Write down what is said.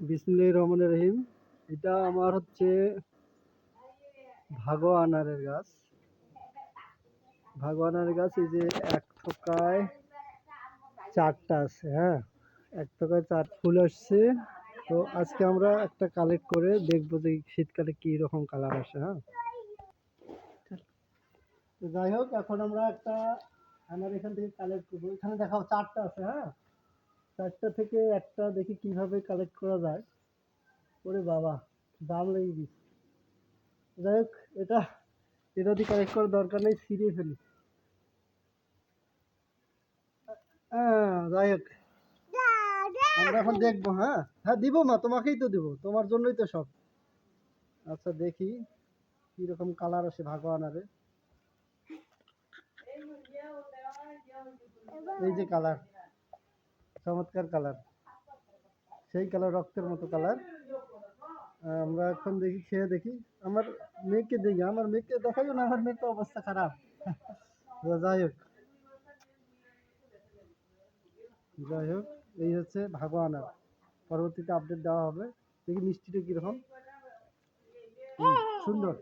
বিসমিল্লাহির রহমানির রহিম। এটা আমার হচ্ছে ভাগো আনারের গাছ। ভাগো আনারের গাছ এই যে এক থোকায় 4টা আছে। হ্যাঁ, এক থোকায় 4 ফুল আসছে। তো আজকে আমরা একটা কালেক্ট করে দেখবো যে শীতকালে কি রকম কালার আসে। হ্যাঁ, তো যাই হোক, এখন আমরা একটা আনার এখান থেকে কালেক্ট করবো। এখানে দেখাও 4টা আছে। হ্যাঁ, 4টা থেকে একটা দেখি কিভাবে কালেক্ট করা যায়। ওরে বাবা, দাম লেগে গেছে। যাই হোক, এটা এটা দিয়ে কালেক্ট করার দরকার নেই, ছিঁড়ে ফেলি। হ্যাঁ, যাই হোক, আমরা এখন দেখবো। হ্যাঁ হ্যাঁ, দিব মা, তোমাকেই তো দিব, তোমার জন্যই তো সব। আচ্ছা, দেখি কিরকম কালার আসে ভাগো আনারে। এই যে কালার, চমৎকার কালার, সেই কালার, রক্তের মতো কালার। আমরা এখন দেখি, খেয়ে দেখি। আমার মেয়েকে দেখি, আমার মেয়েকে দেখাইও না, আমার মেয়ের তো অবস্থা খারাপ। যাই হোক, যাই হোক, এই হচ্ছে ভাগো আনার। পরবর্তীতে আপডেট দেওয়া হবে। দেখি মিষ্টিটা কিরকম। সুন্দর।